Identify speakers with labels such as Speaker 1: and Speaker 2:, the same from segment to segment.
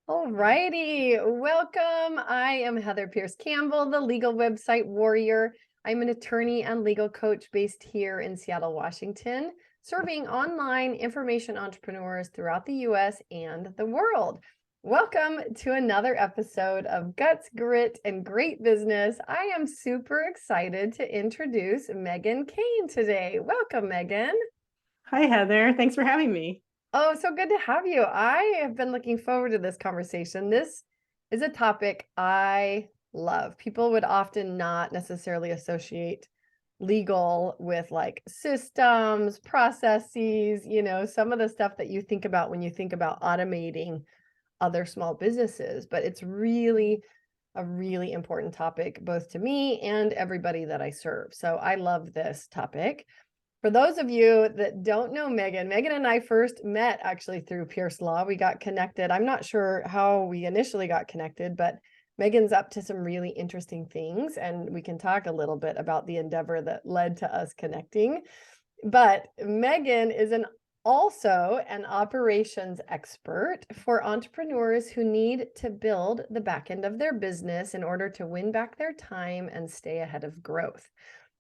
Speaker 1: All righty, welcome. I am Heather Pierce Campbell, the legal website warrior. I'm an attorney and legal coach based here in Seattle, Washington, serving online information entrepreneurs throughout the US and the world. Welcome to another episode of Guts, Grit, and Great Business. I am super excited to introduce Megan Cain today. Welcome, Megan.
Speaker 2: Hi, Heather. Thanks for having me.
Speaker 1: Oh, so good to have you. I have been looking forward to this conversation. This is a topic I love. People would often not necessarily associate legal with like systems, processes, some of the stuff that you think about when you think about automating other small businesses. But it's really a really important topic, both to me and everybody that I serve. So I love this topic. For those of you that don't know Megan, Megan and I first met actually through Pierce Law. We got connected. I'm not sure how we initially got connected, but Megan's up to some really interesting things, and we can talk a little bit about the endeavor that led to us connecting. But Megan is also an operations expert for entrepreneurs who need to build the back end of their business in order to win back their time and stay ahead of growth.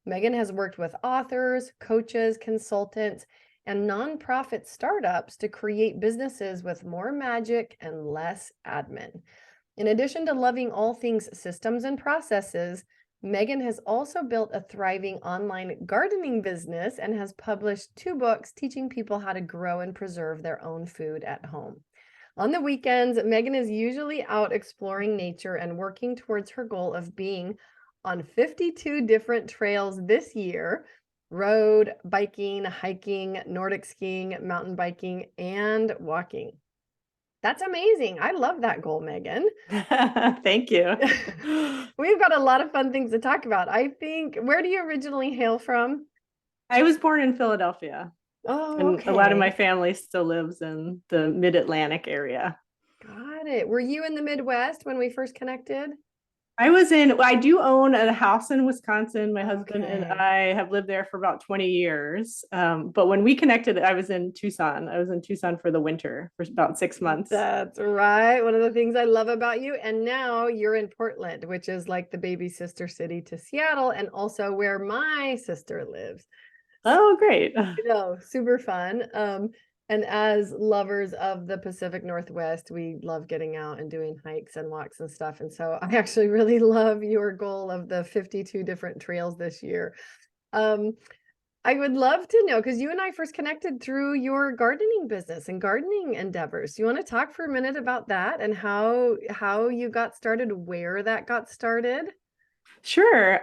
Speaker 1: Megan has worked with authors, coaches, consultants, and nonprofit startups to create businesses with more magic and less admin. In addition to loving all things systems and processes, Megan has also built a thriving online gardening business and has published 2 books teaching people how to grow and preserve their own food at home. On the weekends, Megan is usually out exploring nature and working towards her goal of being on 52 different trails this year: road, biking, hiking, Nordic skiing, mountain biking, and walking. That's amazing. I love that goal, Megan.
Speaker 2: Thank you.
Speaker 1: We've got a lot of fun things to talk about. I think, where do you originally hail from?
Speaker 2: I was born in Philadelphia,
Speaker 1: Oh,
Speaker 2: and a lot of my
Speaker 1: okay.
Speaker 2: family still lives in the mid-Atlantic area.
Speaker 1: Got it. Were you in the Midwest when we first connected?
Speaker 2: I do own a house in Wisconsin. My husband and
Speaker 1: Okay.
Speaker 2: I have lived there for about 20 years. But when we connected, I was in Tucson. I was in Tucson for the winter for about 6 months.
Speaker 1: That's right. One of the things I love about you. And now you're in Portland, which is like the baby sister city to Seattle, and also where my sister lives.
Speaker 2: Oh, great.
Speaker 1: Super fun. And as lovers of the Pacific Northwest, we love getting out and doing hikes and walks and stuff. And so I actually really love your goal of the 52 different trails this year. Um, I would love to know, because you and I first connected through your gardening business and gardening endeavors. Do you want to talk for a minute about that and how you got started, where that got started?
Speaker 2: Sure.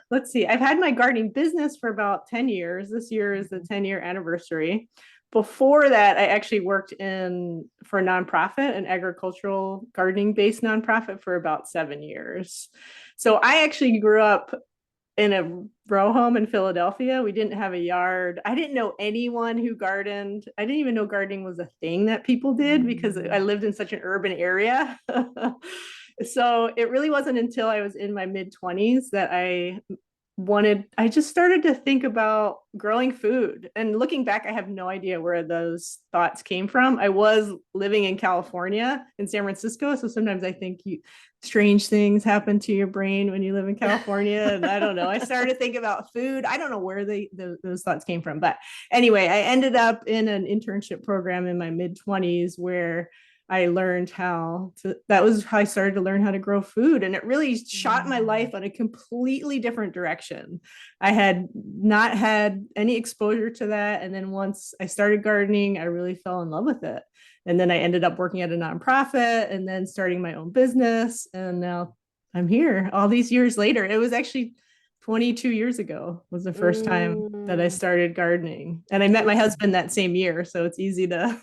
Speaker 2: Let's see, I've had my gardening business for about 10 years. This year is the 10-year anniversary. Before that, I actually worked for a nonprofit, an agricultural gardening based nonprofit for about 7 years. So I actually grew up in a row home in Philadelphia. We didn't have a yard. I didn't know anyone who gardened. I didn't even know gardening was a thing that people did because I lived in such an urban area. So it really wasn't until I was in my mid 20s that I just started to think about growing food. And looking back, I have no idea where those thoughts came from. I was living in California, in San Francisco. So sometimes I think strange things happen to your brain when you live in California. And I don't know. I started to think about food. I don't know where those thoughts came from. But anyway, I ended up in an internship program in my mid 20s where I learned that was how I started to learn how to grow food. And it really shot my life on a completely different direction. I had not had any exposure to that. And then once I started gardening, I really fell in love with it. And then I ended up working at a nonprofit and then starting my own business. And now I'm here all these years later. It was actually 22 years ago was the first time that I
Speaker 1: Mm.
Speaker 2: stared gardening. And I met my husband that same year. So it's easy to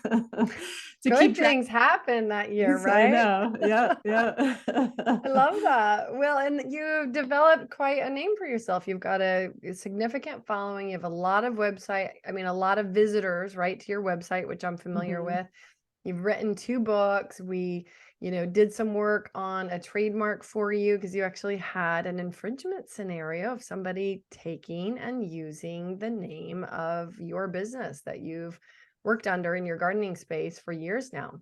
Speaker 2: to
Speaker 1: Good
Speaker 2: keep track.
Speaker 1: things happen that year,
Speaker 2: I
Speaker 1: right?
Speaker 2: know. Yeah, yeah.
Speaker 1: I love that. Well, and you've developed quite a name for yourself. You've got a significant following. You have a lot of a lot of visitors, right, to your website, which I'm familiar
Speaker 2: Mhm.
Speaker 1: with. You've written 2 books. We, did some work on a trademark for you because you actually had an infringement scenario of somebody taking and using the name of your business that you've worked under in your gardening space for years now.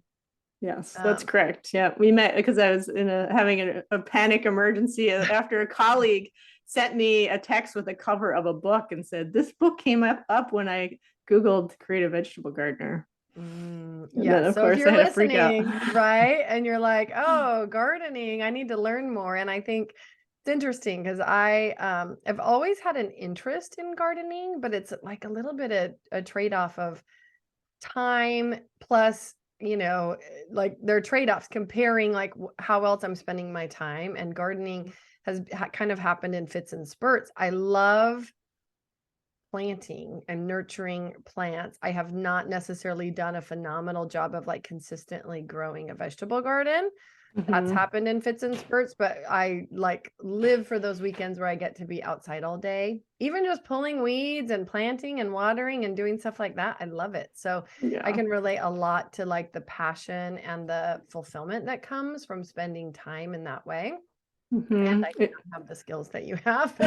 Speaker 2: Yes, that's
Speaker 1: Um,
Speaker 2: correct. Yeah, we met because I was having a panic emergency after a colleague sent me a text with a cover of a book and said, "This book came up when I Googled creative vegetable gardener." And
Speaker 1: yeah.
Speaker 2: then, of
Speaker 1: So if
Speaker 2: course, I
Speaker 1: you're
Speaker 2: had to freak out.
Speaker 1: listening, right, and you're like, oh, gardening, I need to learn more. And I think it's interesting because have always had an interest in gardening, but it's like a little bit of a trade-off of time plus, like there are trade-offs comparing like how else I'm spending my time, and gardening has kind of happened in fits and spurts. I love planting and nurturing plants. I have not necessarily done a phenomenal job of like consistently growing a vegetable garden. That's
Speaker 2: Mhm.
Speaker 1: happened in fits and spurts, but I like live for those weekends where I get to be outside all day. Even just pulling weeds and planting and watering and doing stuff like that, I love it. So I
Speaker 2: Yeah.
Speaker 1: can relate a lot to like the passion and the fulfillment that comes from spending time in that way. And
Speaker 2: Mhm.
Speaker 1: I do not have the skills that you have.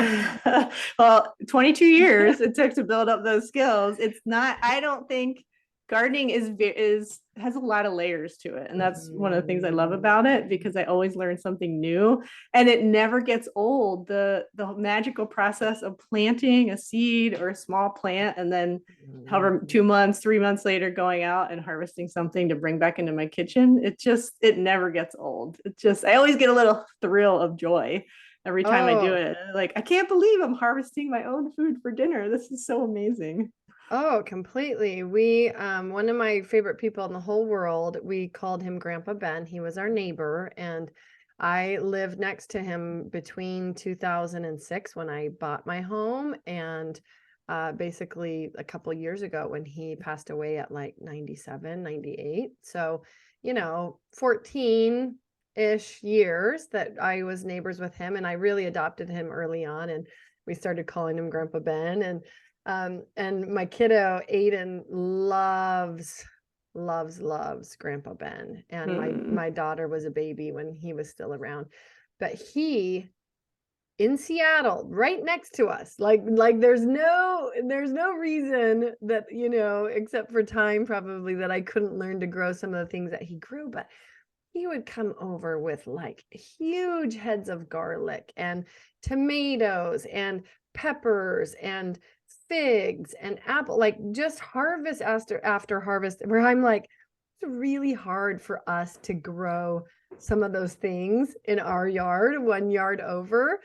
Speaker 2: Well, 22 years it took to build up those skills. It's not, I don't think gardening is has a lot of layers to it. And that's one of the things I love about it, because I always learn something new and it never gets old. The magical process of planting a seed or a small plant and then however 2 months, 3 months later going out and harvesting something to bring back into my kitchen, it never gets old. I always get a little thrill of joy every time I do
Speaker 1: Oh,
Speaker 2: it. Like, I can't believe I'm harvesting my own food for dinner. This is so amazing.
Speaker 1: oh, completely. One of my favorite people in the whole world, we called him Grandpa Ben. He was our neighbor, and I lived next to him between 2006 when I bought my home and basically a couple years ago when he passed away at like 97, 98. So, 14-ish years that I was neighbors with him, and I really adopted him early on, and we started calling him Grandpa Ben. And my kiddo Aiden loves Grandpa Ben. And my
Speaker 2: Mm.
Speaker 1: my daughter was a baby when he was still around. But he in Seattle, right next to us, like there's no reason that, except for time probably, that I couldn't learn to grow some of the things that he grew. But he would come over with like huge heads of garlic and tomatoes and peppers and figs and apple, like just harvest after harvest, where I'm like, it's really hard for us to grow some of those things in our yard, 1 yard over.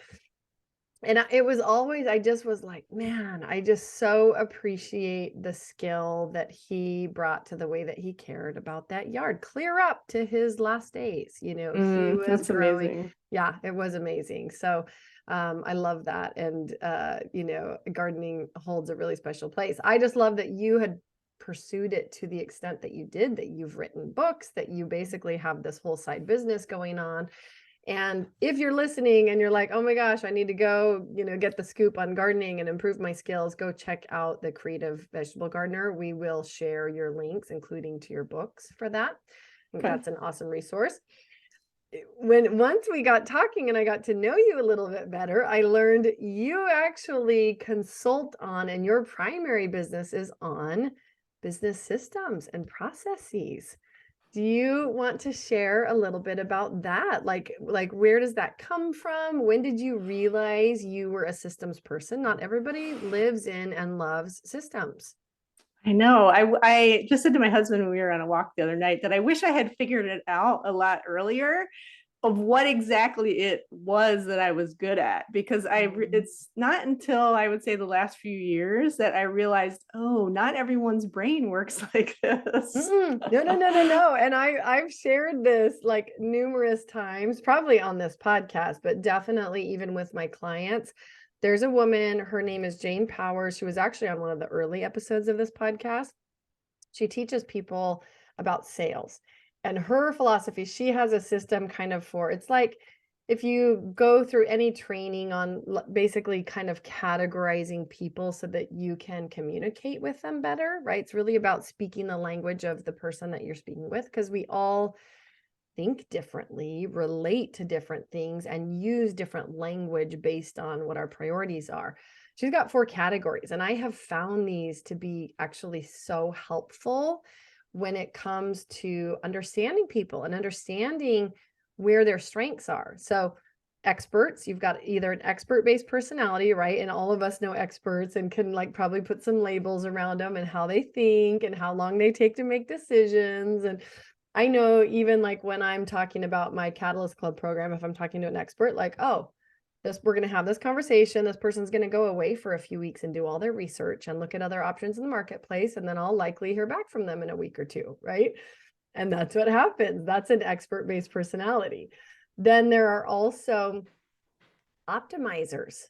Speaker 1: And it was always, I just was like, man, I just so appreciate the skill that he brought to the way that he cared about that yard, clear up to his last days. He was
Speaker 2: That's
Speaker 1: growing.
Speaker 2: amazing.
Speaker 1: Yeah, it was amazing. So I love that. And, gardening holds a really special place. I just love that you had pursued it to the extent that you did, that you've written books, that you basically have this whole side business going on. And if you're listening and you're like, oh my gosh, I need to go, get the scoop on gardening and improve my skills, go check out the Creative Vegetable Gardener. We will share your links, including to your books for that. I think
Speaker 2: Okay.
Speaker 1: that's an awesome resource. Once we got talking and I got to know you a little bit better, I learned you actually consult on, and your primary business is on business systems and processes. Do you want to share a little bit about that? Like where does that come from? When did you realize you were a systems person? Not everybody lives in and loves systems.
Speaker 2: I know. I just said to my husband when we were on a walk the other night that I wish I had figured it out a lot earlier of what exactly it was that I was good at, because it's not until I would say the last few years that I realized, oh, not everyone's brain works like this.
Speaker 1: No, no, no, no, no. And I've shared this like numerous times, probably on this podcast, but definitely even with my clients. There's a woman, her name is Jane Powers. She was actually on one of the early episodes of this podcast. She teaches people about sales. And her philosophy, she has a system kind of it's like if you go through any training on basically kind of categorizing people so that you can communicate with them better, right? It's really about speaking the language of the person that you're speaking with, because we all think differently, relate to different things, and use different language based on what our priorities are. She's got 4 categories, and I have found these to be actually so helpful when it comes to understanding people and understanding where their strengths are. So experts, you've got either an expert-based personality, right? And all of us know experts and can like probably put some labels around them and how they think and how long they take to make decisions. And I know even like when I'm talking about my Catalyst Club program, if I'm talking to an expert, like, oh, we're going to have this conversation. This person's going to go away for a few weeks and do all their research and look at other options in the marketplace. And then I'll likely hear back from them in a week or two, right? And that's what happens. That's an expert-based personality. Then there are also optimizers.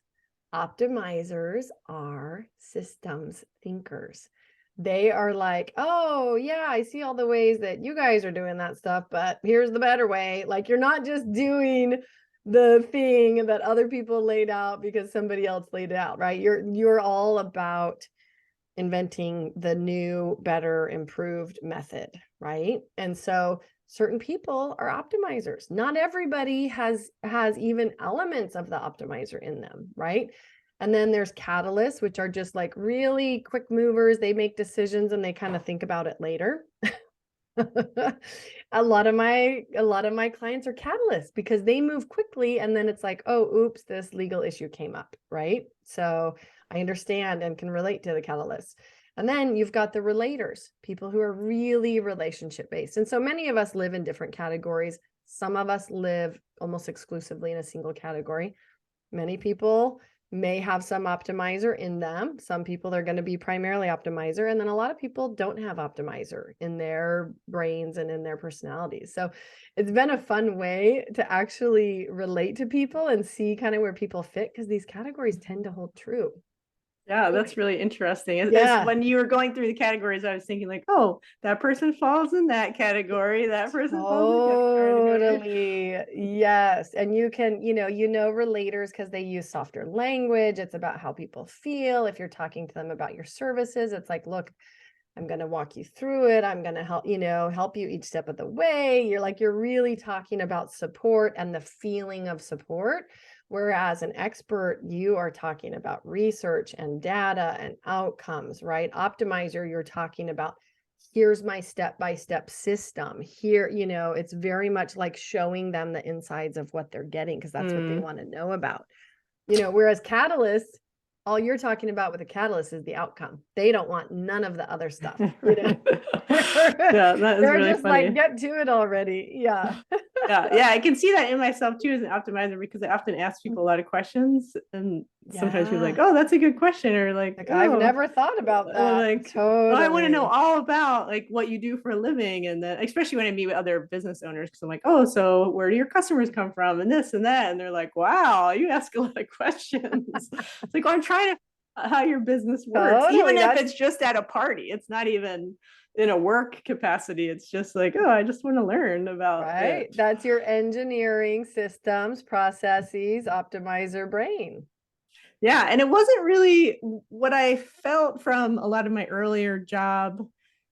Speaker 1: Optimizers are systems thinkers. They are like, oh, yeah, I see all the ways that you guys are doing that stuff, but here's the better way. Like, you're not just doing the thing that other people laid out because somebody else laid it out, right? You're all about inventing the new, better, improved method, right? And so certain people are optimizers. Not everybody has even elements of the optimizer in them, right? And then there's catalysts, which are just like really quick movers. They make decisions and they kind of think about it later. A lot of my clients are catalysts because they move quickly and then it's like, oh, oops, this legal issue came up, right? So I understand and can relate to the catalysts. And then you've got the relators, people who are really relationship based. And so many of us live in different categories. Some of us live almost exclusively in a single category. Many people may have some optimizer in them. Some people are going to be primarily optimizer. And then a lot of people don't have optimizer in their brains and in their personalities. So it's been a fun way to actually relate to people and see kind of where people fit because these categories tend to hold true.
Speaker 2: Yeah, that's really interesting.
Speaker 1: Yeah.
Speaker 2: When you were going through the categories, I was thinking like, oh, that person falls in that category. That person falls in that category.
Speaker 1: Totally. Yes. And you can, relators because they use softer language. It's about how people feel. If you're talking to them about your services, it's like, look, I'm going to walk you through it. I'm going to help you each step of the way. You're really talking about support and the feeling of support. Whereas an expert, you are talking about research and data and outcomes, right? Optimizer, you're talking about, here's my step-by-step system. Here, it's very much like showing them the insides of what they're getting because that's what they want to know about. Whereas catalyst, all you're talking about with a catalyst is the outcome. They don't want none of the other stuff.
Speaker 2: Yeah, that is
Speaker 1: They're
Speaker 2: really
Speaker 1: just
Speaker 2: funny.
Speaker 1: like, get to it already. Yeah.
Speaker 2: Yeah, I can see that in myself too as an optimizer because I often ask people a lot of questions and sometimes people are like, oh, that's a good question, or like oh,
Speaker 1: I've never thought about that.
Speaker 2: Like,
Speaker 1: totally.
Speaker 2: oh, I want to know all about like what you do for a living. And then especially when I meet with other business owners, because I'm like, oh, so where do your customers come from and this and that? And they're like, wow, you ask a lot of questions. It's like, well, I'm trying to how your business works, even if it's just at a party. It's not even in a work capacity. It's just like, oh, I just want to learn about
Speaker 1: right. That's your engineering systems, processes, optimizer brain.
Speaker 2: Yeah. And it wasn't really what I felt from a lot of my earlier job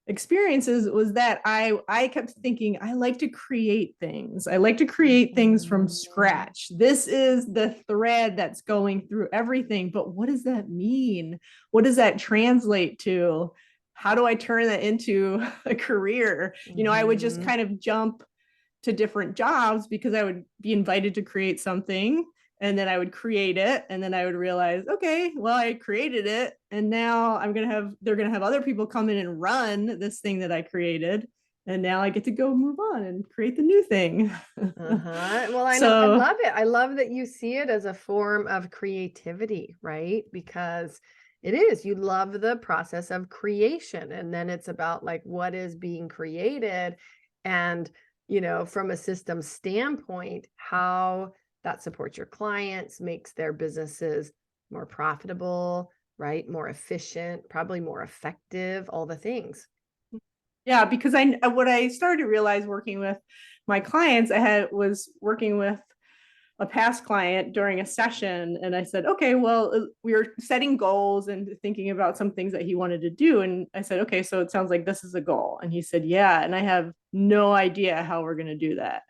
Speaker 2: experiences was that I kept thinking, I like to create things. I like to create things from scratch. This is the thread that's going through everything. But what does that mean? What does that translate to? How do I turn that into a career? I would just kind of jump to different jobs because I would be invited to create something and then I would create it and then I would realize, okay, well, I created it and now they're going to have other people come in and run this thing that I created. And now I get to go move on and create the new thing.
Speaker 1: Well, I love it. I love that you see it as a form of creativity, right? Because it is, you love the process of creation. And then it's about like what is being created and, from a system standpoint, how that supports your clients, makes their businesses more profitable, right? More efficient, probably more effective, all the things.
Speaker 2: Yeah, because what I started to realize working with my clients, was working with a past client during a session and I said, okay, well, we were setting goals and thinking about some things that he wanted to do. And I said, okay, so it sounds like this is a goal. And he said, yeah. And I have no idea how we're going to do that.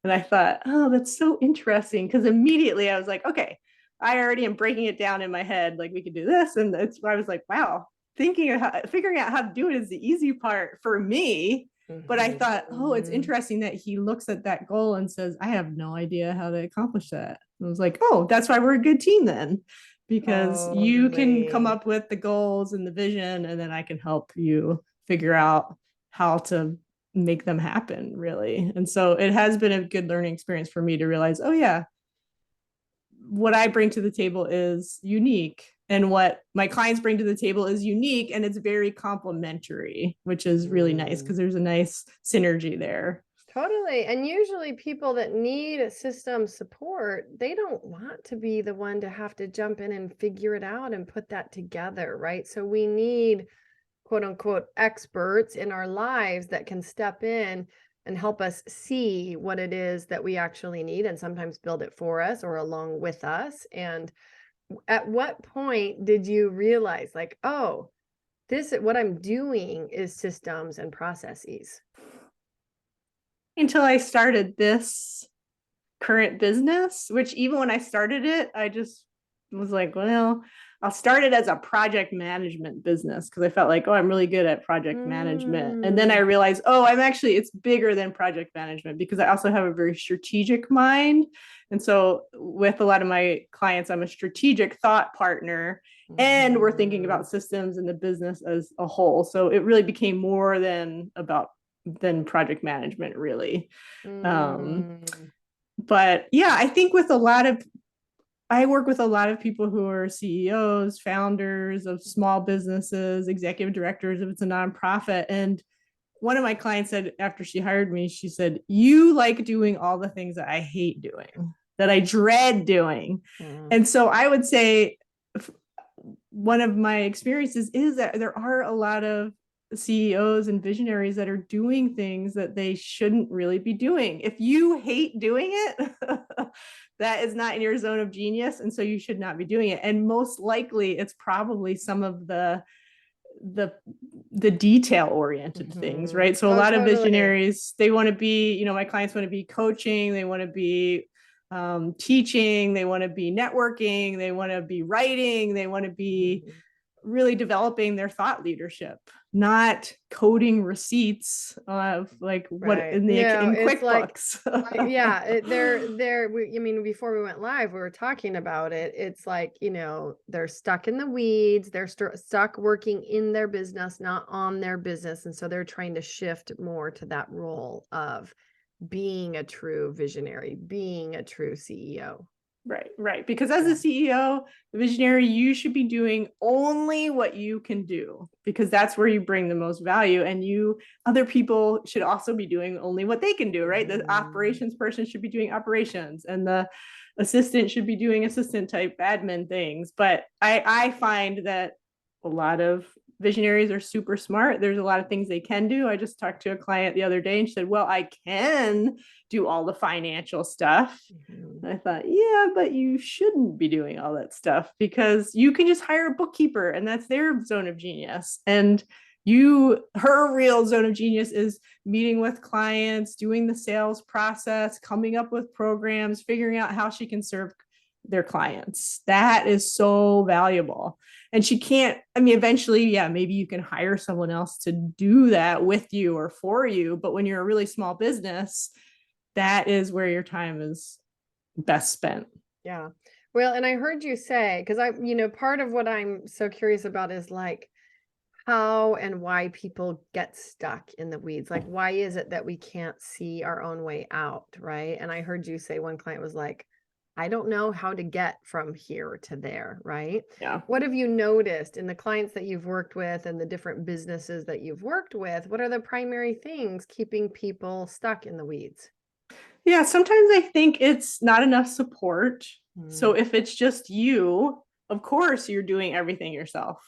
Speaker 2: And I thought, oh, that's so interesting. Because immediately I was like, okay, I already am breaking it down in my head. Like we could do this. And I was like, wow, figuring out how to do it is the easy part for me. But I thought, oh, it's interesting that he looks at that goal and says, I have no idea how to accomplish that. And I was like, oh, that's why we're a good team then, because you can come
Speaker 1: Totally.
Speaker 2: up with the goals and the vision, and then I can help you figure out how to make them happen, really. And so it has been a good learning experience for me to realize, oh, yeah, what I bring to the table is unique, and what my clients bring to the table is unique, and it's very complementary, which is really nice because there's a nice synergy there.
Speaker 1: Totally. And usually people that need system support, they don't want to be the one to have to jump in and figure it out and put that together, right? So we need quote unquote experts in our lives that can step in and help us see what it is that we actually need and sometimes build it for us or along with us. And at what point did you realize like, oh, this what I'm doing is systems and processes?
Speaker 2: Until I started this current business, which even when I started it, I just was like, well, I'll start it as a project management business because I felt like, oh, I'm really good at project management. And then I realized, oh, it's bigger than project management because I also have a very strategic mind. And so with a lot of my clients, I'm a strategic thought partner, and we're thinking about systems and the business as a whole. So it really became more than project management, really. But yeah, I think I work with a lot of people who are CEOs, founders of small businesses, executive directors if it's a nonprofit. And one of my clients said after she hired me, she said, you like doing all the things that I hate doing, that I dread doing. And so I would say one of my experiences is that there are a lot of CEOs and visionaries that are doing things that they shouldn't really be doing. If you hate doing it, that is not in your zone of genius. And so you should not be doing it. And most likely it's probably some of the detail oriented things, right? So a lot of visionaries, they want to be, my clients want to be coaching, they want to be teaching, they want to be networking, they want to be writing, they want to be really developing their thought leadership, not coding receipts of like what in QuickBooks.
Speaker 1: Like, yeah, I mean, before we went live, we were talking about it. It's like, they're stuck in the weeds. They're stuck working in their business, not on their business. And so they're trying to shift more to that role of being a true visionary, being a true CEO.
Speaker 2: Right. Because as a CEO, the visionary, you should be doing only what you can do because that's where you bring the most value. And other people should also be doing only what they can do, right? The operations person should be doing operations, and the assistant should be doing assistant type admin things. But I find that a lot of visionaries are super smart. There's a lot of things they can do. I just talked to a client the other day and she said, well, I can do all the financial stuff. I thought, yeah, but you shouldn't be doing all that stuff because you can just hire a bookkeeper and that's their zone of genius. And her real zone of genius is meeting with clients, doing the sales process, coming up with programs, figuring out how she can serve their clients. That is so valuable. And she can't, eventually, yeah, maybe you can hire someone else to do that with you or for you. But when you're a really small business, that is where your time is best spent.
Speaker 1: Yeah. Well, and I heard you say, because part of what I'm so curious about is like how and why people get stuck in the weeds. Like, why is it that we can't see our own way out? Right. And I heard you say one client was like, I don't know how to get from here to there, right?
Speaker 2: Yeah.
Speaker 1: What have you noticed in the clients that you've worked with and the different businesses that you've worked with? What are the primary things keeping people stuck in the weeds?
Speaker 2: Yeah, sometimes I think it's not enough support. So if it's just you, of course you're doing everything yourself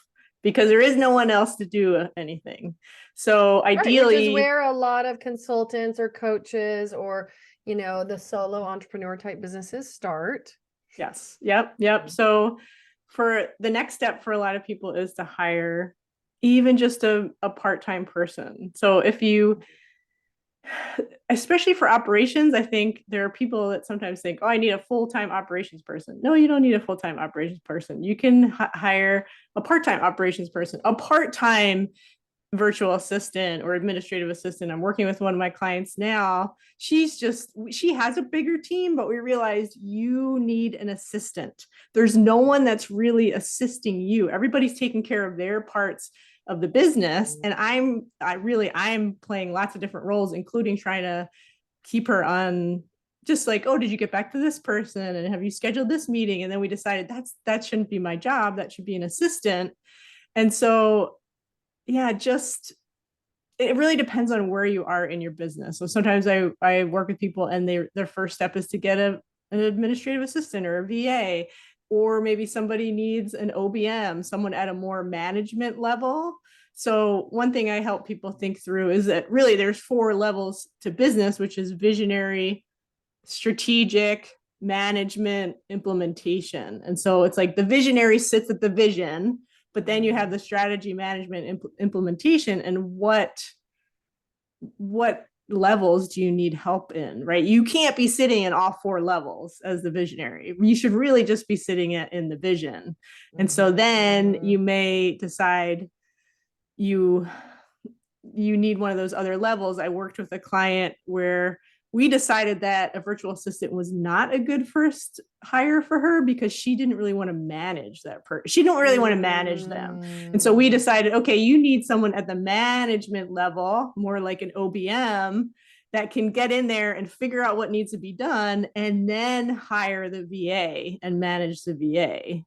Speaker 2: because there is no one else to do anything. So ideally,
Speaker 1: which is where a lot of consultants or coaches or the solo entrepreneur type businesses start.
Speaker 2: Yes. Yep. So for the next step for a lot of people is to hire even just a part-time person. So if you especially for operations, I think there are people that sometimes think, oh, I need a full-time operations person. No, you don't need a full-time operations person. You can hire a part-time operations person, a part-time virtual assistant or administrative assistant. I'm working with one of my clients now. She has a bigger team, but we realized you need an assistant. There's no one that's really assisting you. Everybody's taking care of their parts of the business. And I'm playing lots of different roles, including trying to keep her on just like, oh, did you get back to this person? And have you scheduled this meeting? And then we decided that shouldn't be my job. That should be an assistant. And so, yeah, just it really depends on where you are in your business. So sometimes I work with people and their first step is to get an administrative assistant or a VA, or maybe somebody needs an OBM, someone at a more management level. So one thing I help people think through is that really there's 4 levels to business, which is visionary, strategic, management, implementation. And so it's like the visionary sits at the vision, but then you have the strategy, management, implementation, and what levels do you need help in, right? You can't be sitting in all 4 levels as the visionary. You should really just be sitting in the vision. And so then you may decide you need one of those other levels. I worked with a client where we decided that a virtual assistant was not a good first hire for her because she didn't really want to manage that person. She didn't really want to manage them. And so we decided, okay, you need someone at the management level, more like an OBM, that can get in there and figure out what needs to be done and then hire the VA and manage the VA.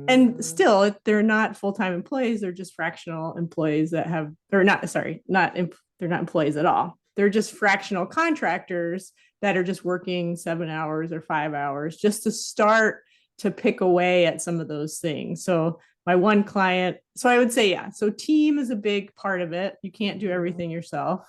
Speaker 2: And still, they're not full-time employees. They're just fractional employees that have, or not, sorry, they're not employees at all. They're just fractional contractors that are just working 7 hours or 5 hours just to start to pick away at some of those things. So my one client, so I would say, yeah, so team is a big part of it. You can't do everything yourself.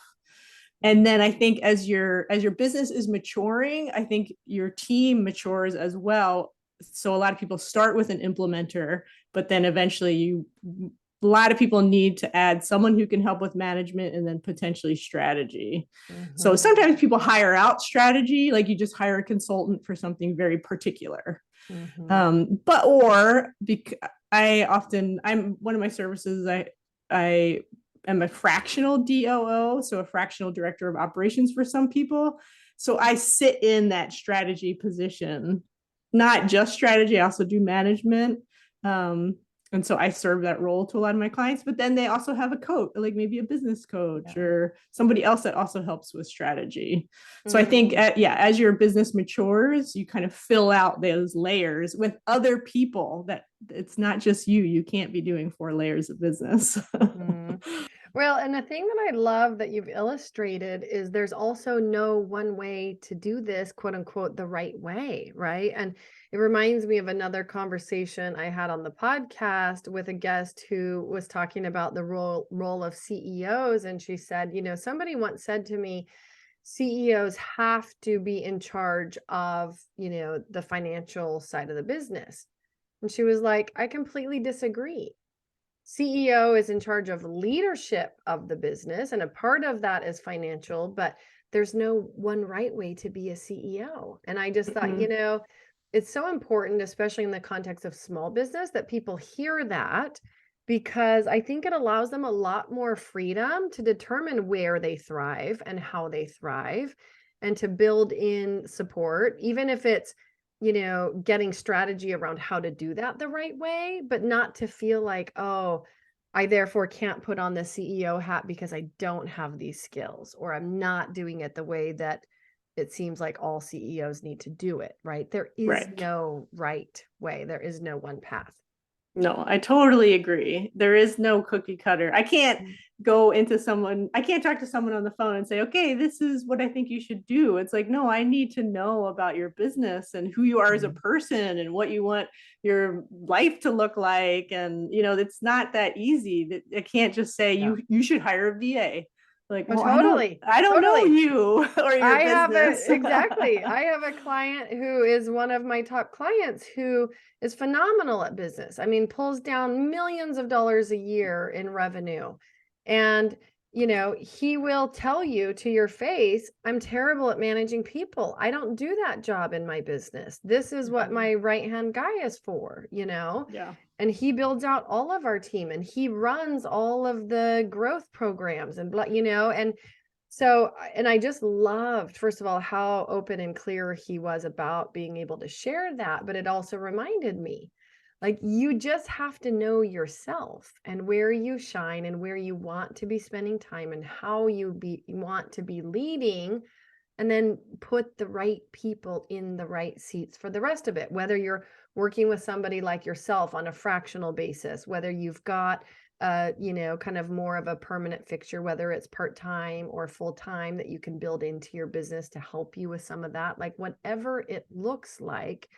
Speaker 2: And then I think as your business is maturing, I think your team matures as well. So a lot of people start with an implementer, but then eventually a lot of people need to add someone who can help with management and then potentially strategy. So sometimes people hire out strategy, like you just hire a consultant for something very particular. I'm one of my services, I am a fractional DOO, so a fractional director of operations for some people. So I sit in that strategy position, not just strategy, I also do management. And so I serve that role to a lot of my clients, but then they also have a coach, like maybe a business coach or somebody else that also helps with strategy. So I think, as your business matures, you kind of fill out those layers with other people that it's not just you. You can't be doing 4 layers of business.
Speaker 1: Well, and the thing that I love that you've illustrated is there's also no one way to do this, quote unquote, the right way, right? And it reminds me of another conversation I had on the podcast with a guest who was talking about the role of CEOs. And she said, somebody once said to me, CEOs have to be in charge of, the financial side of the business. And she was like, I completely disagree. CEO is in charge of leadership of the business, and a part of that is financial, but there's no one right way to be a CEO. And I just thought, it's so important, especially in the context of small business, that people hear that, because I think it allows them a lot more freedom to determine where they thrive and how they thrive, and to build in support, even if it's getting strategy around how to do that the right way, but not to feel like, oh, I therefore can't put on the CEO hat because I don't have these skills, or I'm not doing it the way that it seems like all CEOs need to do it, right? There is no right way. There is no one path.
Speaker 2: No, I totally agree. There is no cookie cutter. I can't talk to someone on the phone and say, okay, this is what I think you should do. It's like, no, I need to know about your business and who you are as a person and what you want your life to look like. And, it's not that easy. I can't just say you should hire a VA. Like, well,
Speaker 1: totally.
Speaker 2: I don't know you or your business.
Speaker 1: Exactly. I have a client who is one of my top clients who is phenomenal at business. I mean, pulls down millions of dollars a year in revenue. And he will tell you to your face, I'm terrible at managing people. I don't do that job in my business. This is what my right-hand guy is for,
Speaker 2: Yeah.
Speaker 1: and he builds out all of our team and he runs all of the growth programs and and so, and I just loved, first of all, how open and clear he was about being able to share that, but it also reminded me, like, you just have to know yourself and where you shine and where you want to be spending time and how you want to be leading, and then put the right people in the right seats for the rest of it, whether you're working with somebody like yourself on a fractional basis, whether you've got kind of more of a permanent fixture, whether it's part-time or full-time that you can build into your business to help you with some of that, like whatever it looks like.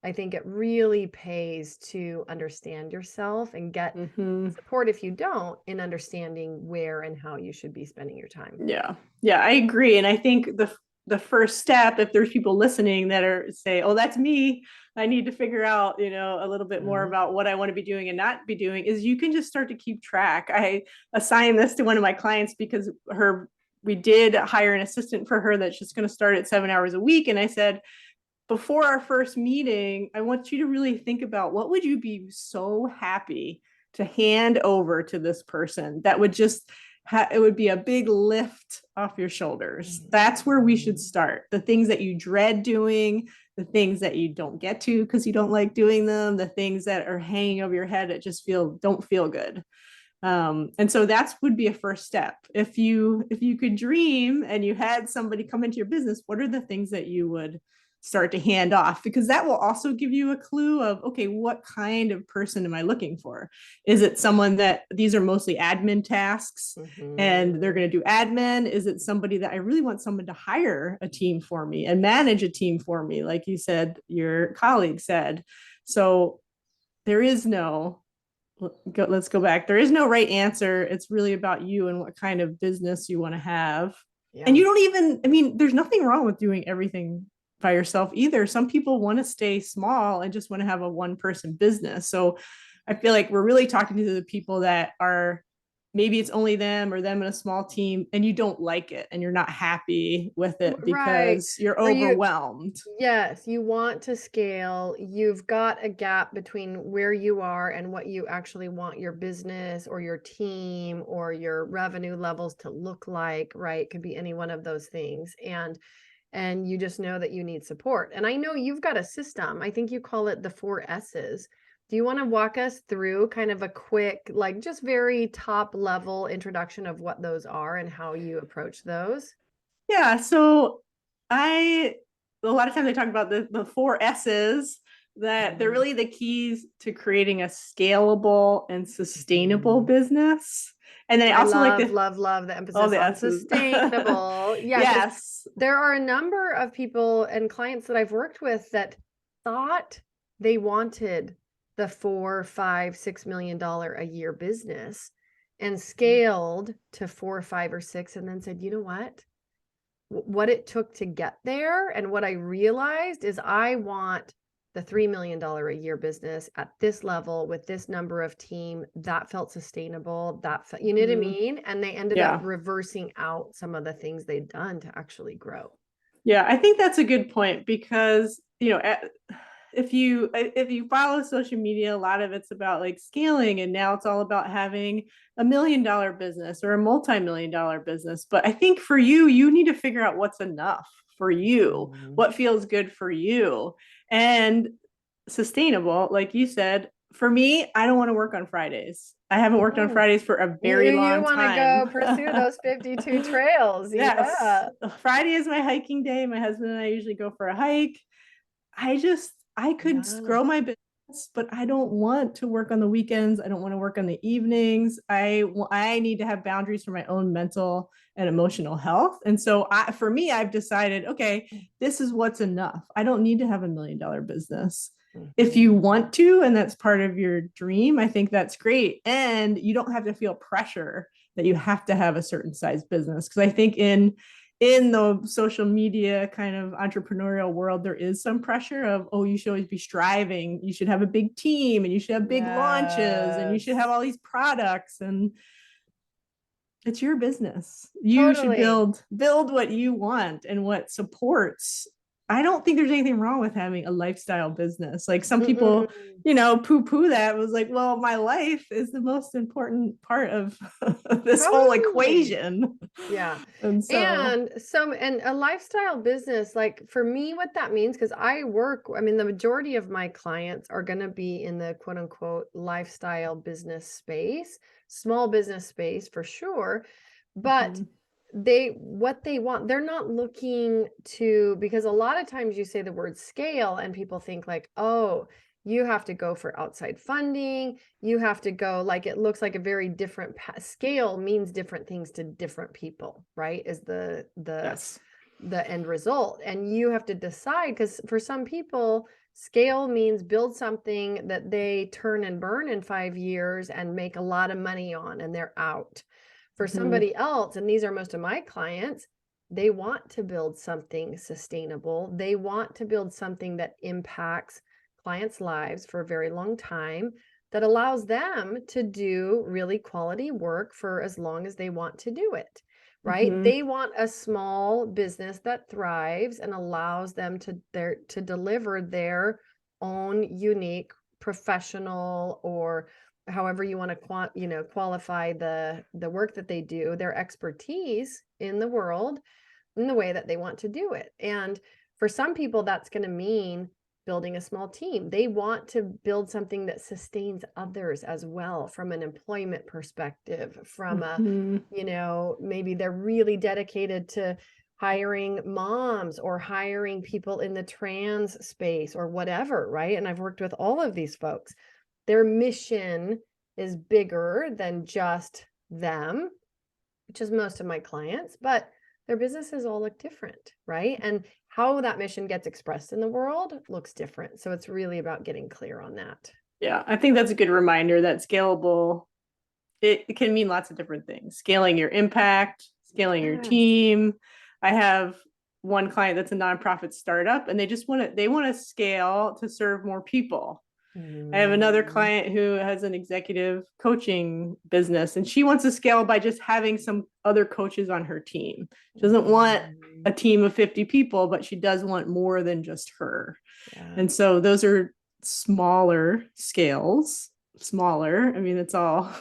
Speaker 1: I think it really pays to understand yourself and get support, if you don't, in understanding where and how you should be spending your time.
Speaker 2: Yeah. Yeah, I agree. And I think the first step, if there's people listening that are say, oh, that's me, I need to figure out, a little bit more about what I want to be doing and not be doing, is you can just start to keep track. I assigned this to one of my clients because we did hire an assistant for her that's just going to start at 7 hours a week. And I said, before our first meeting, I want you to really think about what would you be so happy to hand over to this person that would just it would be a big lift off your shoulders. That's where we should start. The things that you dread doing, the things that you don't get to because you don't like doing them, the things that are hanging over your head that just don't feel good. And so that would be a first step. If you could dream and you had somebody come into your business, what are the things that you would start to hand off? Because that will also give you a clue of, okay, what kind of person am I looking for? Is it someone that these are mostly admin tasks and they're going to do admin? Is it somebody that I really want someone to hire a team for me and manage a team for me, like you said, your colleague said? So there is let's go back. There is no right answer. It's really about you and what kind of business you want to have. Yeah. And you don't even, there's nothing wrong with doing everything by yourself either. Some people want to stay small and just want to have a one person business. So I feel like we're really talking to the people that are, maybe it's only them or them in a small team and you don't like it and you're not happy with it because you're overwhelmed.
Speaker 1: Yes, you want to scale. You've got a gap between where you are and what you actually want your business or your team or your revenue levels to look like, right? Could be any one of those things. And you just know that you need support. And I know you've got a system. I think you call it the 4 S's. Do you want to walk us through kind of a quick, like just very top level introduction of what those are and how you approach those?
Speaker 2: Yeah. So a lot of times I talk about the 4 S's, that they're really the keys to creating a scalable and sustainable business. And then I also
Speaker 1: love the emphasis on sustainable.
Speaker 2: Yes.
Speaker 1: There are a number of people and clients that I've worked with that thought they wanted the $4, $5, $6 million a year business and scaled to 4, 5, or 6, and then said, you know what it took to get there, and what I realized is I want the $3 million a year business at this level with this number of team that felt sustainable, you know what I mean? And they ended up reversing out some of the things they'd done to actually grow.
Speaker 2: Yeah, I think that's a good point because, if you follow social media, a lot of it's about like scaling, and now it's all about having $1 million business or a multi-million-dollar business. But I think for you need to figure out what's enough for you, what feels good for you, and sustainable. Like you said, for me, I don't want to work on Fridays. I haven't worked on Fridays for a very long time. You want
Speaker 1: to go pursue those 52 trails.
Speaker 2: Yes.
Speaker 1: Yeah.
Speaker 2: Friday is my hiking day. My husband and I usually go for a hike. I could grow my business, but I don't want to work on the weekends. I don't want to work on the evenings. I need to have boundaries for my own mental and emotional health. And so for me, I've decided, okay, this is what's enough. I don't need to have $1 million business. If you want to, and that's part of your dream, I think that's great. And you don't have to feel pressure that you have to have a certain size business. Because I think in the social media kind of entrepreneurial world, there is some pressure of, oh, you should always be striving. You should have a big team and you should have big launches and you should have all these products. And It's your business. You should
Speaker 1: Totally.
Speaker 2: build what you want and what supports. I don't think there's anything wrong with having a lifestyle business. Like some people,
Speaker 1: Mm-mm.
Speaker 2: poo-poo that, was like, well, my life is the most important part of this whole
Speaker 1: Totally.
Speaker 2: equation.
Speaker 1: Yeah.
Speaker 2: And so,
Speaker 1: And a lifestyle business, like for me, what that means, because I mean, the majority of my clients are going to be in the quote unquote lifestyle business space, small business space for sure. But
Speaker 2: mhm,
Speaker 1: what they want, they're not looking to, because a lot of times you say the word scale and people think like, oh, you have to go for outside funding, you have to go, like it looks like a very different scale means different things to different people, right? Is
Speaker 2: yes.
Speaker 1: the end result. And you have to decide, because for some people scale means build something that they turn and burn in 5 years and make a lot of money on and they're out. For
Speaker 2: Mhm,
Speaker 1: somebody else, and these are most of my clients, they want to build something sustainable. They want to build something that impacts clients' lives for a very long time, that allows them to do really quality work for as long as they want to do it, right?
Speaker 2: mhm,
Speaker 1: They want a small business that thrives and allows them to deliver their own unique professional, or however you want to qualify the work that they do, their expertise in the world, in the way that they want to do it. And for some people, that's going to mean building a small team. They want to build something that sustains others as well, from an employment perspective, from
Speaker 2: mhm.
Speaker 1: maybe they're really dedicated to hiring moms or hiring people in the trans space or whatever, right? And I've worked with all of these folks. Their mission is bigger than just them, which is most of my clients, but their businesses all look different, right? And how that mission gets expressed in the world looks different. So it's really about getting clear on that.
Speaker 2: Yeah, I think that's a good reminder that scalable, it can mean lots of different things. Scaling your impact, scaling your
Speaker 1: Yes.
Speaker 2: team. I have one client that's a nonprofit startup and they want to scale to serve more people. I have another
Speaker 1: Mm.
Speaker 2: client who has an executive coaching business and she wants to scale by just having some other coaches on her team. She doesn't want
Speaker 1: Mhm.
Speaker 2: a team of 50 people, but she does want more than just her.
Speaker 1: Yeah.
Speaker 2: And so those are smaller scales, smaller. I mean, it's all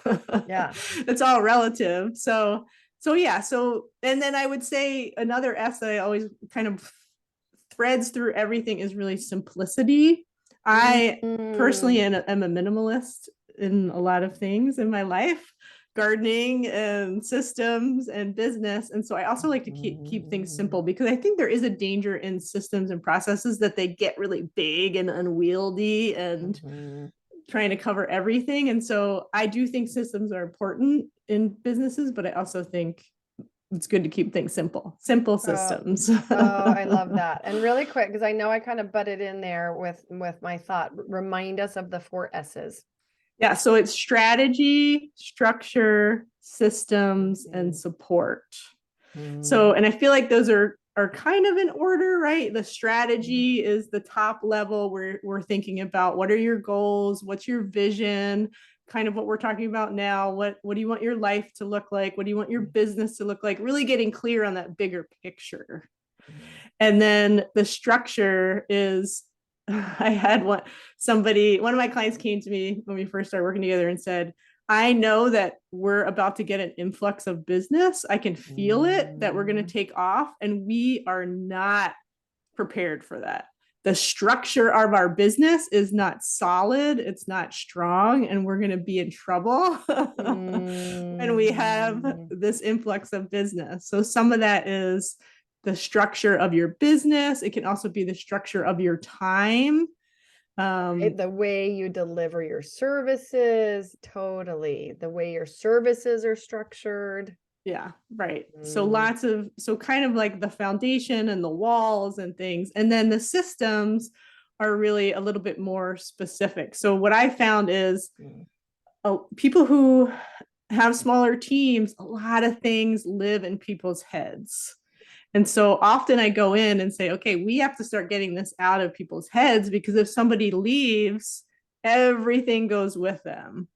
Speaker 1: Yeah.
Speaker 2: it's all relative. So yeah, so and then I would say another S that I always kind of threads through everything is really simplicity. I personally
Speaker 1: Mm.
Speaker 2: am a minimalist in a lot of things in my life, gardening and systems and business. And so I also like to keep things
Speaker 1: Mhm.
Speaker 2: simple because I think there is a danger in systems and processes that they get really big and unwieldy and
Speaker 1: Mhm.
Speaker 2: trying to cover everything. And so I do think systems are important in businesses, but I also think it's good to keep things simple
Speaker 1: Oh,
Speaker 2: systems.
Speaker 1: oh, I love that. And really quick, because I know I kind of butted in there with my thought. Remind us of the 4 S's.
Speaker 2: Yeah, so it's strategy, structure, systems, and
Speaker 1: Mhm.
Speaker 2: support. So,
Speaker 1: Mhm.
Speaker 2: and I feel like those are kind of in order, right? The strategy is the top level where we're thinking about what are your goals, what's your vision, kind of what we're talking about now. What do you want your life to look like? What do you want your business to look like? Really getting clear on that bigger picture.
Speaker 1: Mhm.
Speaker 2: And then the structure is I had one of my clients came to me when we first started working together and said, I know that we're about to get an influx of business. I can feel it that we're going to
Speaker 1: Mhm.
Speaker 2: take off, and we are not prepared for that. The structure of our business is not solid, it's not strong, and we're going to be in trouble when we have
Speaker 1: Mhm.
Speaker 2: this influx of business. So, some of that is the structure of your business, it can also be the structure of your time.
Speaker 1: Right? The way you deliver your services, totally. The way your services are structured.
Speaker 2: Yeah, right. So
Speaker 1: Mm.
Speaker 2: lots of, so kind of like the foundation and the walls and things. And then the systems are really a little bit more specific. So what I found is
Speaker 1: Mm.
Speaker 2: people who have smaller teams, a lot of things live in people's heads. And so often I go in and say, okay, we have to start getting this out of people's heads because if somebody leaves, everything goes with them.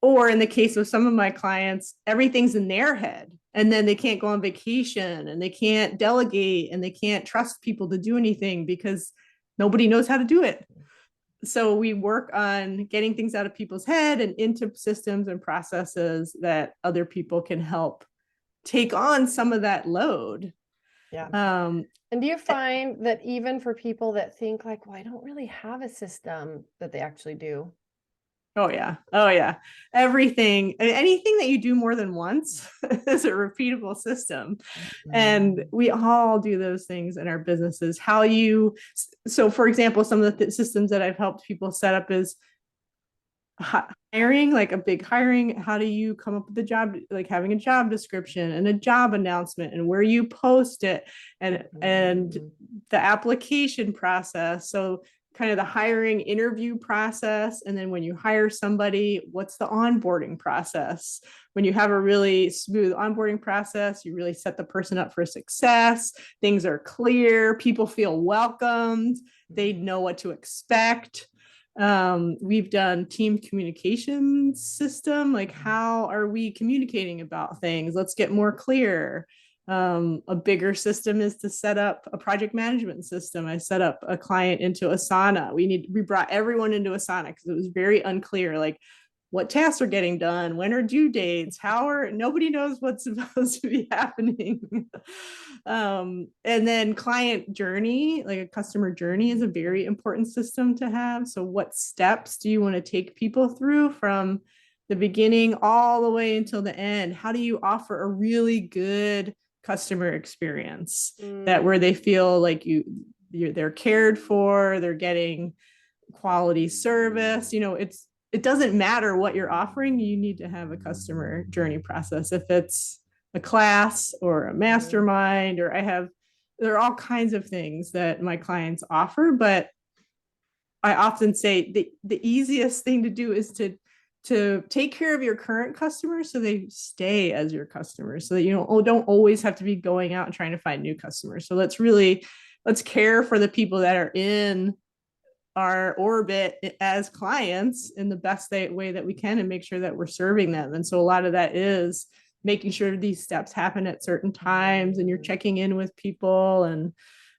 Speaker 2: Or in the case of some of my clients, everything's in their head, and then they can't go on vacation, and they can't delegate, and they can't trust people to do anything because nobody knows how to do it. So we work on getting things out of people's head and into systems and processes that other people can help take on some of that load.
Speaker 1: Yeah. And do you find that even for people that think like, well, I don't really have a system, that they actually do?
Speaker 2: Oh yeah. Oh yeah. Everything, anything that you do more than once is a repeatable system. And we all do those things in our businesses. So for example, some of the systems that I've helped people set up is hiring, like a big hiring. How do you come up with the job, like having a job description and a job announcement and where you post it, and the application process. So kind of the hiring interview process. And then when you hire somebody, what's the onboarding process? When you have a really smooth onboarding process, you really set the person up for success. Things are clear. People feel welcomed. They know what to expect. We've done team communication system, like how are we communicating about things? Let's get more clear. A bigger system is to set up a project management system. I set up a client into Asana. We brought everyone into Asana because it was very unclear, like what tasks are getting done, when are due dates, nobody knows what's supposed to be happening. And then client journey, like a customer journey, is a very important system to have. So what steps do you want to take people through from the beginning all the way until the end? How do you offer a really good customer experience that where they feel like they're cared for, they're getting quality service? It doesn't matter what you're offering, you need to have a customer journey process. If it's a class or a mastermind, or there are all kinds of things that my clients offer, but I often say the easiest thing to do is to take care of your current customers so they stay as your customers, so that you don't always have to be going out and trying to find new customers. So let's care for the people that are in our orbit as clients in the best way that we can, and make sure that we're serving them. And so a lot of that is making sure these steps happen at certain times, and you're checking in with people. And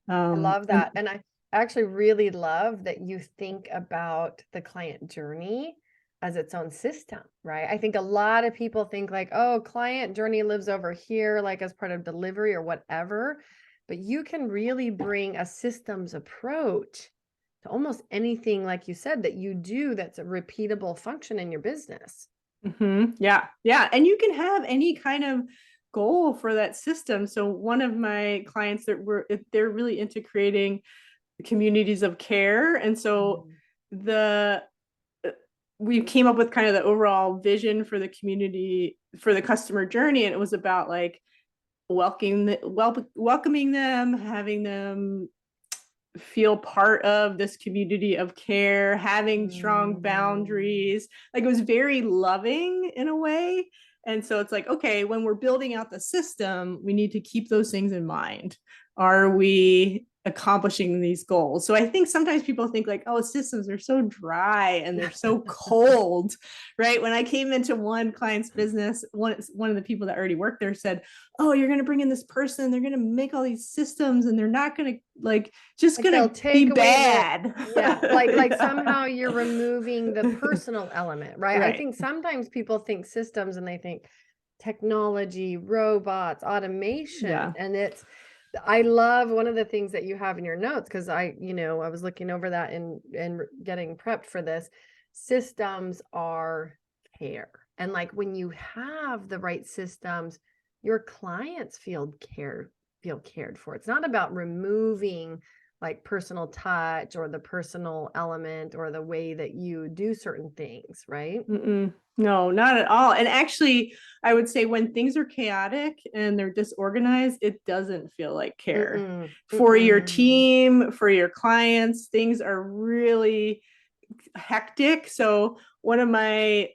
Speaker 1: I love that. And I actually really love that you think about the client journey as its own system, right? I think a lot of people think like, oh, client journey lives over here, like as part of delivery or whatever. But you can really bring a systems approach to almost anything, like you said, that you do that's a repeatable function in your business.
Speaker 2: Yeah. Yeah. And you can have any kind of goal for that system. So one of my clients they're really into creating communities of care. And so we came up with kind of the overall vision for the community, for the customer journey. And it was about like welcoming them, having them feel part of this community of care, having strong boundaries. Like it was very loving in a way. And so it's like, okay, when we're building out the system, we need to keep those things in mind. Are we accomplishing these goals? So I think sometimes people think like, oh, systems are so dry and they're so cold, right? When I came into one client's business, one of the people that already worked there said, oh, you're going to bring in this person, they're going to make all these systems, and they're not going to like going to be bad.
Speaker 1: Like somehow you're removing the personal element, right? I think sometimes people think systems and they think technology, robots, automation, and I love one of the things that you have in your notes, because I was looking over that and getting prepped for this. Systems are care. And like when you have the right systems, your clients feel cared for. It's not about removing like personal touch or the personal element or the way that you do certain things, right?
Speaker 2: No, not at all. And actually, I would say when things are chaotic and they're disorganized, it doesn't feel like care. For your team, for your clients, things are really hectic. So one of my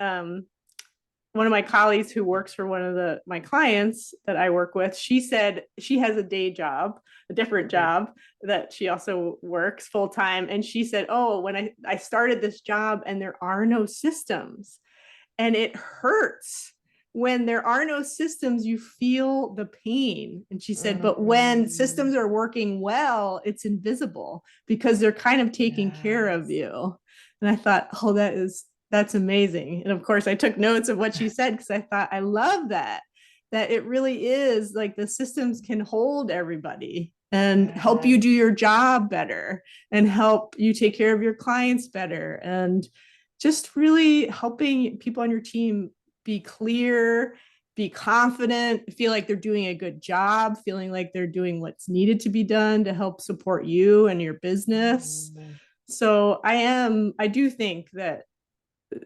Speaker 2: colleagues who works for one of my clients that I work with, she said she has a day job, a different job that she also works full time. And she said, oh, when I started this job and there are no systems. and it hurts. When there are no systems, you feel the pain. And she said, but when
Speaker 1: Mm,
Speaker 2: systems are working well, it's invisible because they're kind of taking care of
Speaker 1: yes.
Speaker 2: you. And I thought, oh, that's amazing. And of course, I took notes of what she said because I thought, I love that it really is like the systems can hold everybody and help you
Speaker 1: Yes.
Speaker 2: do your job better and help you take care of your clients better and just really helping people on your team be clear, be confident, feel like they're doing a good job, feeling like they're doing what's needed to be done to help support you and your business.
Speaker 1: Mm,
Speaker 2: So I do think that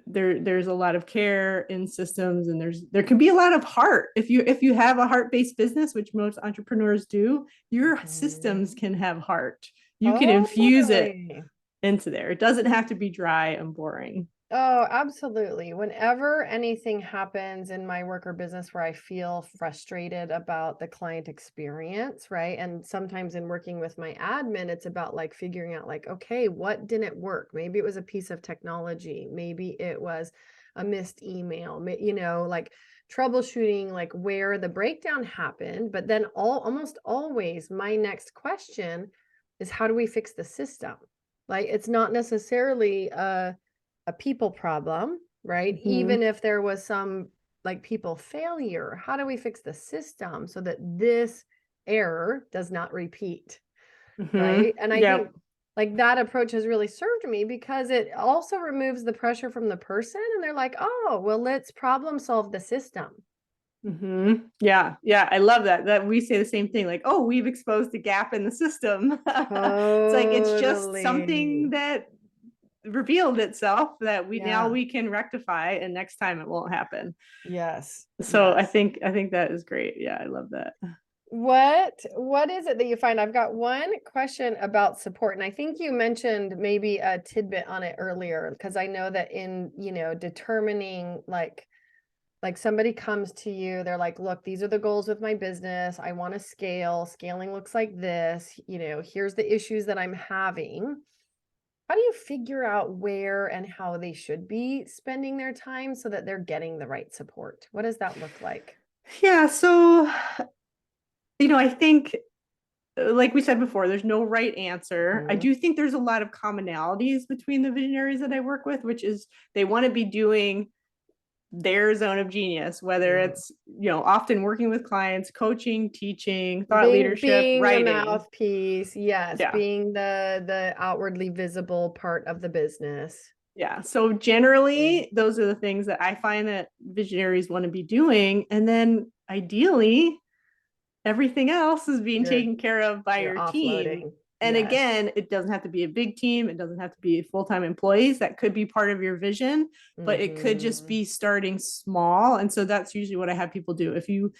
Speaker 2: there's a lot of care in systems, and there can be a lot of heart. If you have a heart-based business, which most entrepreneurs do, your
Speaker 1: mhm.
Speaker 2: systems can have heart. You can infuse it
Speaker 1: Totally.
Speaker 2: into there. It doesn't have to be dry and boring.
Speaker 1: Oh, absolutely. Whenever anything happens in my work or business where I feel frustrated about the client experience, right? And sometimes in working with my admin, it's about like figuring out like, okay, what didn't work? Maybe it was a piece of technology. Maybe it was a missed email, like troubleshooting like where the breakdown happened. But then almost always my next question is how do we fix the system? Like it's not necessarily a people problem, right?
Speaker 2: Mm-hmm.
Speaker 1: Even if there was some like people failure, how do we fix the system so that this error does not repeat,
Speaker 2: Mm-hmm.
Speaker 1: right? And I
Speaker 2: Yep.
Speaker 1: think like that approach has really served me because it also removes the pressure from the person and they're like, "Oh, well, let's problem solve the system."
Speaker 2: Mm-hmm. Yeah. Yeah. I love that we say the same thing, like, oh, we've exposed a gap in the system. It's like it's just something
Speaker 1: Totally.
Speaker 2: that revealed itself that
Speaker 1: Yeah.
Speaker 2: we can rectify, and next time it won't happen.
Speaker 1: Yes.
Speaker 2: So I
Speaker 1: Yes.
Speaker 2: think I think that is great. Yeah, I love that.
Speaker 1: What is it that you find? I've got one question about support, and I think you mentioned maybe a tidbit on it earlier, because I know that in, determining like somebody comes to you, they're like, look, these are the goals with my business. I want to scale. Scaling looks like this, here's the issues that I'm having. How do you figure out where and how they should be spending their time so that they're getting the right support? What does that look like?
Speaker 2: Yeah, so I think like we said before, there's no right answer. I
Speaker 1: Mhm.
Speaker 2: do think there's a lot of commonalities between the visionaries that I work with, which is they want to be doing their zone of genius, whether
Speaker 1: Mm.
Speaker 2: it's, often working with clients, coaching, teaching, thought
Speaker 1: Being
Speaker 2: leadership,
Speaker 1: being the
Speaker 2: writing.
Speaker 1: mouthpiece, yes,
Speaker 2: Yeah.
Speaker 1: being the outwardly visible part of the business.
Speaker 2: Yeah. So
Speaker 1: Mm.
Speaker 2: generally, those are the things that I find that visionaries want to be doing. And then ideally, everything else is being
Speaker 1: You're
Speaker 2: taken care of by
Speaker 1: you're
Speaker 2: your team.
Speaker 1: offloading.
Speaker 2: And
Speaker 1: Yes.
Speaker 2: again, it doesn't have to be a big team. It doesn't have to be full-time employees. That could be part of your vision, but it could just
Speaker 1: Mhm.
Speaker 2: be starting small. And so that's usually what I have people do. If you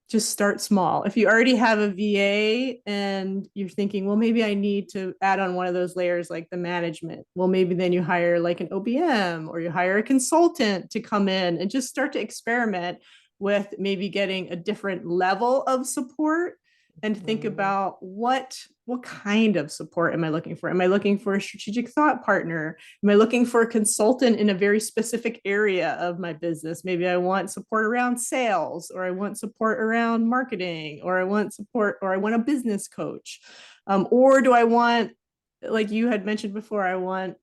Speaker 2: just start small. If you already have a VA and you're thinking, well, maybe I need to add on one of those layers like the management. Well, maybe then you hire like an OBM or you hire a consultant to come in and just start to experiment with maybe getting a different level of support and think
Speaker 1: Mhm.
Speaker 2: about what kind of support am I looking for? Am I looking for a strategic thought partner? Am I looking for a consultant in a very specific area of my business? Maybe I want support around sales, or I want support around marketing, or I want support, or I want a business coach. Or do I want, like you had mentioned before, I want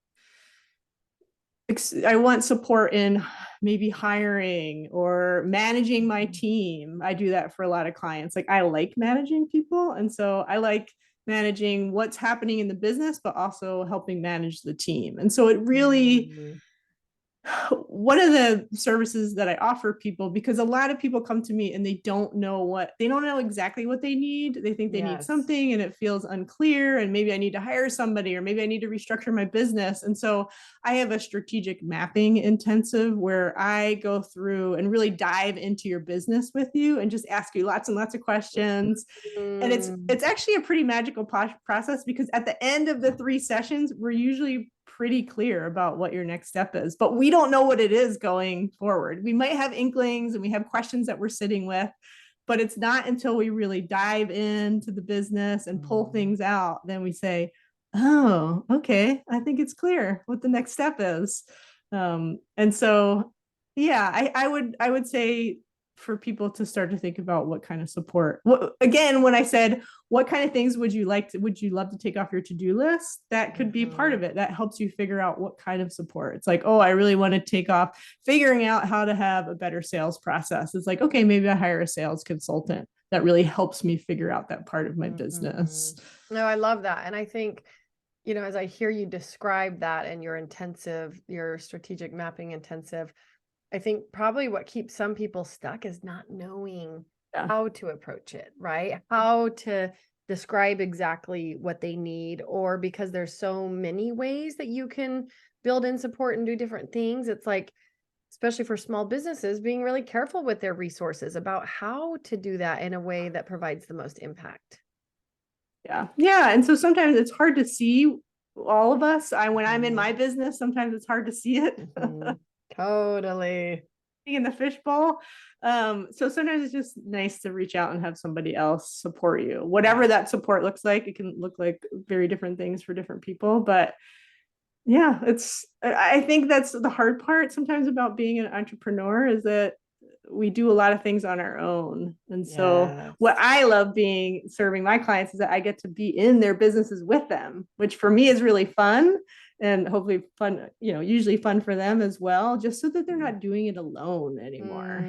Speaker 2: support in maybe hiring or managing my
Speaker 1: Mhm.
Speaker 2: team. I do that for a lot of clients. Like I like managing people. And so I like managing what's happening in the business, but also helping manage the team. And so it really,
Speaker 1: Mhm.
Speaker 2: one of the services that I offer people, because a lot of people come to me and they don't know exactly what they need. They think they need
Speaker 1: Yes.
Speaker 2: something and it feels unclear. And maybe I need to hire somebody, or maybe I need to restructure my business. And so I have a strategic mapping intensive where I go through and really dive into your business with you and just ask you lots and lots of questions. And
Speaker 1: Mm.
Speaker 2: it's actually a pretty magical process, because at the end of the 3 sessions we're usually pretty clear about what your next step is, but we don't know what it is going forward. We might have inklings and we have questions that we're sitting with, but it's not until we really dive into the business and pull
Speaker 1: Mm.
Speaker 2: things out then we say, oh, okay, I think it's clear what the next step is. And so Yeah, I would say for people to start to think about what kind of support. Again, when I said what kind of things would you love to take off your to-do list, that could be part of it. That helps you figure out what kind of support. It's like, oh, I really want to take off figuring out how to have a better sales process. It's like, okay, maybe I hire a sales consultant that really helps me figure out that part of my business.
Speaker 1: No, I love that. And I think, as I hear you describe that and your strategic mapping intensive, I think probably what keeps some people stuck is not knowing how to approach it, right? How to describe exactly what they need, or because there's so many ways that you can build in support and do different things. It's like, especially for small businesses, being really careful with their resources about how to do that in a way that provides the most impact.
Speaker 2: Yeah. Yeah. And so sometimes it's hard to see all of us. When I'm in my business, sometimes it's hard to see it.
Speaker 1: Totally.
Speaker 2: In the fishbowl. So sometimes it's just nice to reach out and have somebody else support you. Whatever that support looks like, it can look like very different things for different people. But yeah, I think that's the hard part sometimes about being an entrepreneur, is that we do a lot of things on our own. And so what I love serving my clients is that I get to be in their businesses with them, which for me is really fun, and hopefully fun, usually fun for them as well, just so that they're not doing it alone anymore.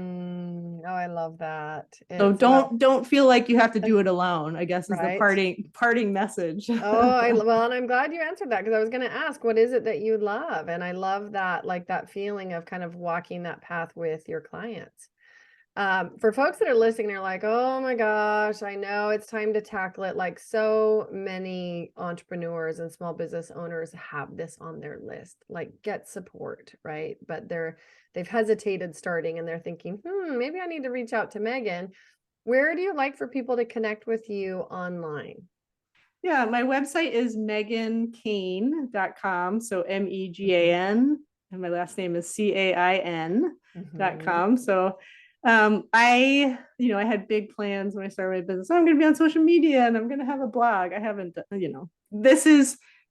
Speaker 1: Oh, I love that.
Speaker 2: So don't feel like you have to do it alone, I guess, is the
Speaker 1: right.
Speaker 2: parting message.
Speaker 1: Well, and I'm glad you answered that, because I was going to ask, what is it that you love? And I love that, like that feeling of kind of walking that path with your clients. For folks that are listening, they're like, oh my gosh, I know it's time to tackle it. Like, so many entrepreneurs and small business owners have this on their list, like get support, right? But they've hesitated starting, and they're thinking, maybe I need to reach out to Megan. Where do you like for people to connect with you online?
Speaker 2: Yeah, my website is megancain.com. So MEGAN, and my last name is CAIN.com. So I had big plans when I started my business. I'm going to be on social media and I'm going to have a blog. I haven't,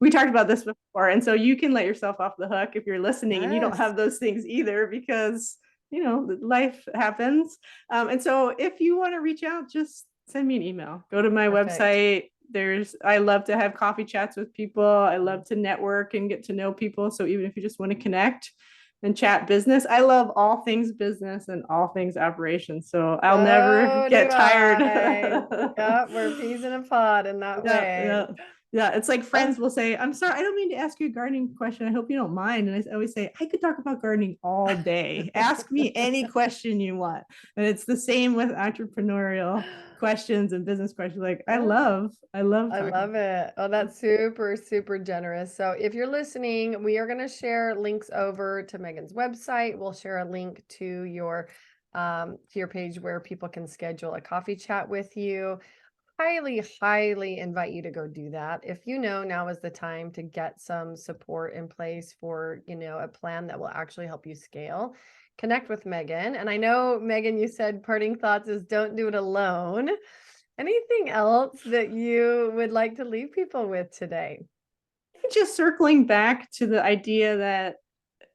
Speaker 2: we talked about this before. And so you can let yourself off the hook if you're listening and you don't have those things either, because, life happens. And so if you want to reach out, just send me an email. Go to my website. I love to have coffee chats with people. I love to network and get to know people. So even if you just want to connect and chat business, I love all things business and all things operations. So I'll never get tired.
Speaker 1: Yeah, we're peas in a pod in that way.
Speaker 2: Yeah, it's like friends will say, I'm sorry, I don't mean to ask you a gardening question. I hope you don't mind. And I always say, I could talk about gardening all day. Ask me any question you want. And it's the same with entrepreneurial questions and business questions. Like, I love
Speaker 1: it. Oh, that's super, super generous. So if you're listening, we are going to share links over to Megan's website. We'll share a link to your page where people can schedule a coffee chat with you. Highly invite you to go do that. If now is the time to get some support in place for, a plan that will actually help you scale, connect with Megan. And I know, Megan, you said parting thoughts is don't do it alone. Anything else that you would like to leave people with today?
Speaker 2: Just circling back to the idea that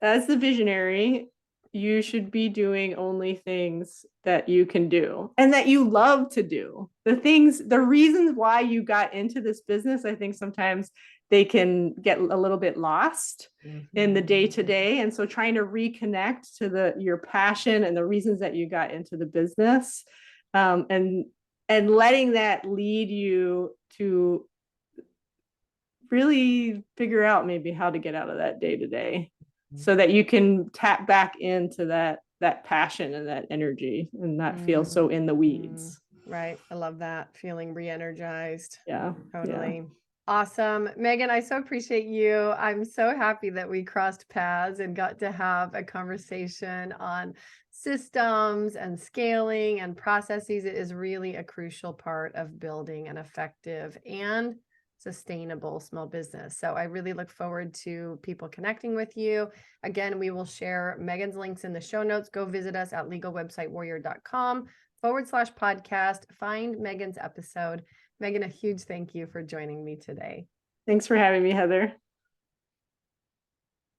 Speaker 2: as the visionary, you should be doing only things that you can do and that you love to do. The reasons why you got into this business, I think sometimes they can get a little bit lost in the day to day. And so trying to reconnect to your passion and the reasons that you got into the business, and letting that lead you to really figure out maybe how to get out of that day to day, so that you can tap back into that passion and that energy and not feel so in the weeds.
Speaker 1: Right. I love that. Feeling re-energized.
Speaker 2: Yeah.
Speaker 1: Totally. Yeah. Awesome. Megan, I so appreciate you. I'm so happy that we crossed paths and got to have a conversation on systems and scaling and processes. It is really a crucial part of building an effective and sustainable small business. So I really look forward to people connecting with you. Again, we will share Megan's links in the show notes. Go visit us at legalwebsitewarrior.com/podcast. Find Megan's episode. Megan, a huge thank you for joining me today.
Speaker 2: Thanks for having me, Heather.